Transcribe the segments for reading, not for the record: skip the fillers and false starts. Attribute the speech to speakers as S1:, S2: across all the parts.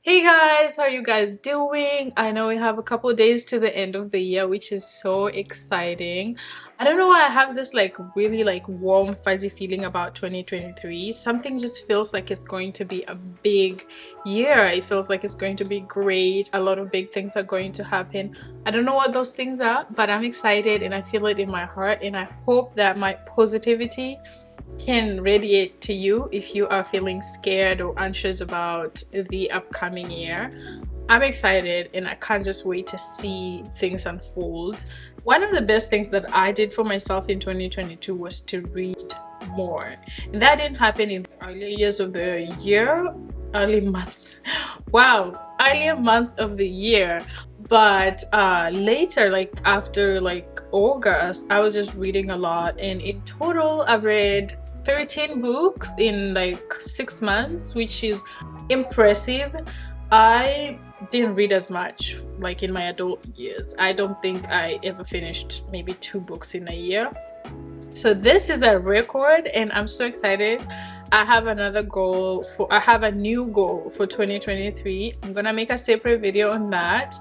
S1: Hey guys, how are you guys doing? I know we have a couple days to the end of the year, which is so exciting. I don't know why I have this really warm fuzzy feeling about 2023. Something just feels like it's going to be a big year. It feels like it's going to be great. A lot of big things are going to happen. I don't know what those things are, but I'm excited and I feel it in my heart, and I hope that my positivity can radiate to you if you are feeling scared or anxious about the upcoming year. I'm excited and I can't just wait to see things unfold. One of the best things that I did for myself in 2022 was to read more. And that didn't happen in the earlier years of the year, early months. Wow, earlier months of the year. But later, like after August, I was just reading a lot, and in total I've read 13 books in like 6 months, which is impressive. I didn't read as much like in my adult years. I don't think I ever finished maybe 2 books in a year. So this is a record and I'm so excited. I have a new goal for 2023. I'm gonna make a separate video on that.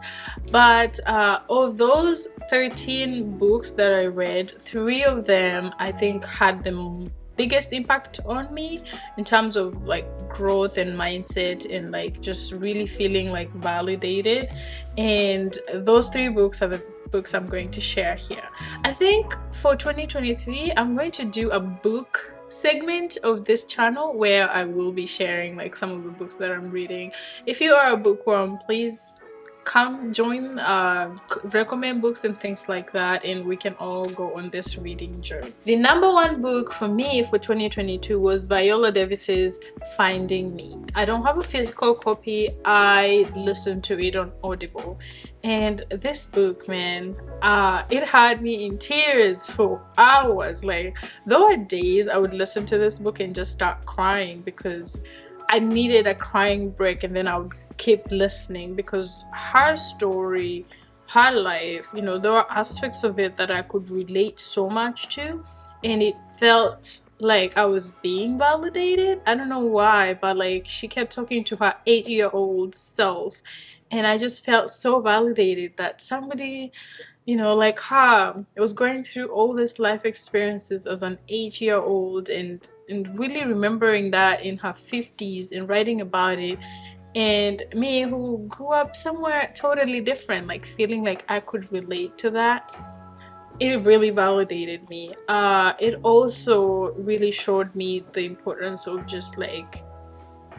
S1: But of those 13 books that I read, 3 of them I think had the biggest impact on me in terms of like growth and mindset and like just really feeling like validated. And those 3 books are the books I'm going to share here. I think for 2023 I'm going to do a book segment of this channel where I will be sharing like some of the books that I'm reading. If you are a bookworm, please come join, recommend books and things like that, and we can all go on this reading journey. The number 1 book for me for 2022 was Viola Davis's Finding Me. I don't have a physical copy. I listened to it on Audible, and this book, man, it had me in tears for hours. Like there were days I would listen to this book and just start crying because I needed a crying break, and then I would keep listening because her story, her life, you know, there were aspects of it that I could relate so much to, and it felt like I was being validated. I don't know why, but like she kept talking to her 8-year-old self, and I just felt so validated that somebody, you know, like her, was going through all this life experiences as an 8-year-old, and really remembering that in her 50s and writing about it. And me, who grew up somewhere totally different, like feeling like I could relate to that, it really validated me. It also really showed me the importance of just like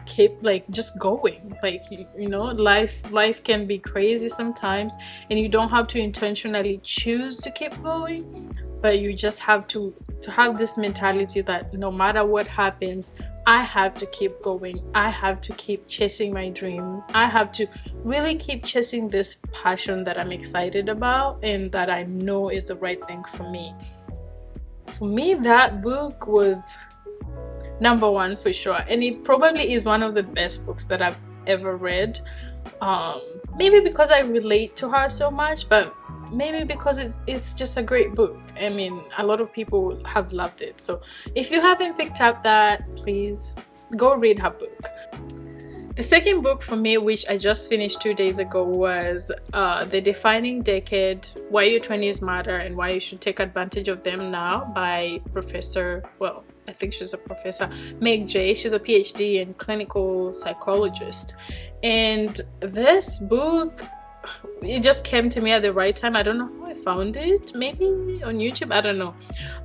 S1: keep like just going. Like you know, life can be crazy sometimes, and you don't have to intentionally choose to keep going, but you just have to have this mentality that no matter what happens, I have to keep going. I have to keep chasing my dream. I have to really keep chasing this passion that I'm excited about and that I know is the right thing for me. For me, that book was number 1 for sure, and it probably is one of the best books that I've ever read. Maybe because I relate to her so much, but maybe because it's just a great book. I mean, a lot of people have loved it. So if you haven't picked up that, please go read her book. The second book for me, which I just finished 2 days ago, was The Defining Decade: Why Your 20s Matter and Why You Should Take Advantage of Them Now by I think she's a professor, Meg Jay. She's a PhD in clinical psychologist. And this book, it just came to me at the right time. I don't know how I found it, maybe on YouTube, I don't know.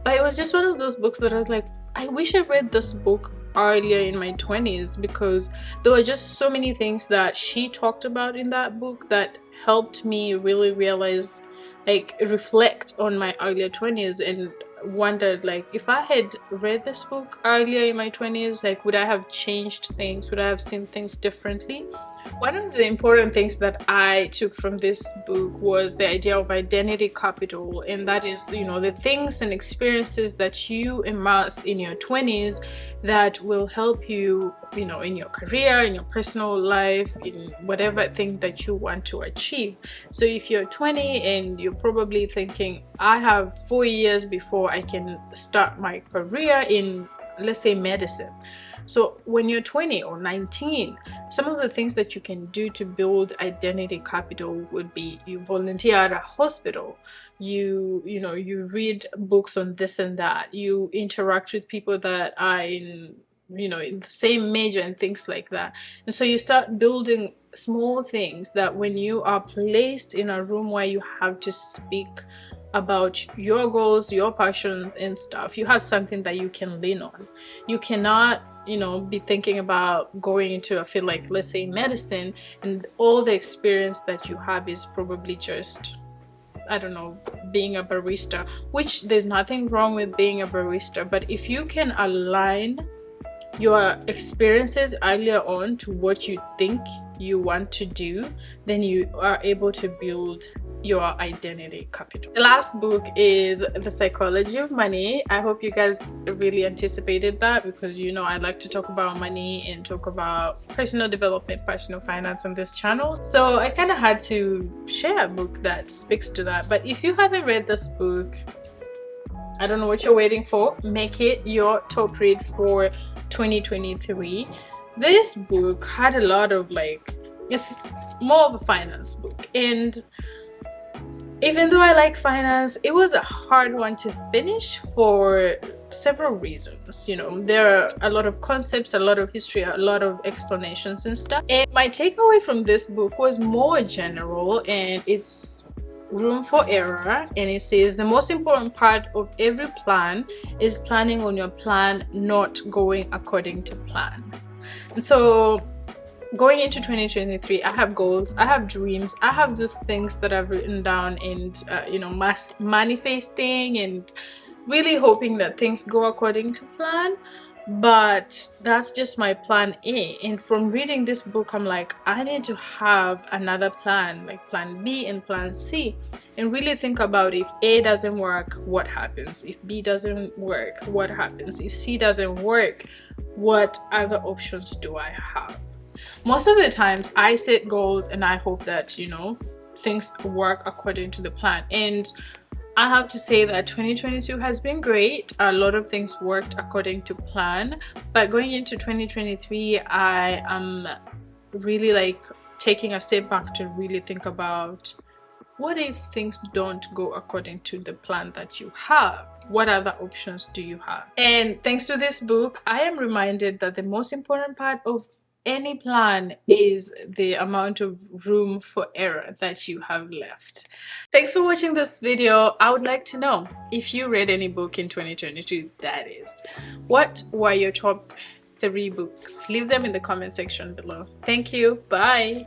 S1: But it was just one of those books that I was like, I wish I read this book earlier in my 20s, because there were just so many things that she talked about in that book that helped me really realize, like reflect on my earlier 20s, and wondered like if I had read this book earlier in my 20s, like would I have changed things? Would I have seen things differently? One of the important things that I took from this book was the idea of identity capital, and that is, you know, the things and experiences that you amass in your 20s that will help you, you know, in your career, in your personal life, in whatever thing that you want to achieve. So if you're 20 and you're probably thinking, I have 4 years before I can start my career in, let's say, medicine, So when you're 20 or 19, some of the things that you can do to build identity capital would be you volunteer at a hospital, you read books on this and that, you interact with people that are in in the same major and things like that. And so you start building small things that when you are placed in a room where you have to speak about your goals, your passion and stuff, you have something that you can lean on. You cannot be thinking about going into a field like, let's say, medicine, and all the experience that you have is probably just, I don't know, being a barista, which there's nothing wrong with being a barista, but if you can align your experiences earlier on to what you think you want to do, then you are able to build your identity capital. The last book is The Psychology of Money. I hope you guys really anticipated that, because I like to talk about money and talk about personal development, personal finance on this channel. So I kind of had to share a book that speaks to that. But if you haven't read this book, I don't know what you're waiting for. Make it your top read for 2023. This book had a lot of it's more of a finance book, and even though I like finance, it was a hard one to finish for several reasons. There are a lot of concepts, a lot of history, a lot of explanations and stuff. And my takeaway from this book was more general, and it's room for error. And it says the most important part of every plan is planning on your plan, not going according to plan. And so going into 2023, I have goals, I have dreams, I have these things that I've written down, and manifesting and really hoping that things go according to plan. But that's just my plan A. And from reading this book, I'm like, I need to have another plan, like plan B and plan C, and really think about, if A doesn't work, what happens? If B doesn't work, what happens? If C doesn't work, what other options do I have? Most of the times I set goals and I hope that things work according to the plan, and I have to say that 2022 has been great. A lot of things worked according to plan, but going into 2023, I am really taking a step back to really think about, what if things don't go according to the plan that you have? What other options do you have? And thanks to this book, I am reminded that the most important part of any plan is the amount of room for error that you have left. Thanks for watching this video. I would like to know if you read any book in 2022, that is. What were your top 3 books? Leave them in the comment section below. Thank you. Bye.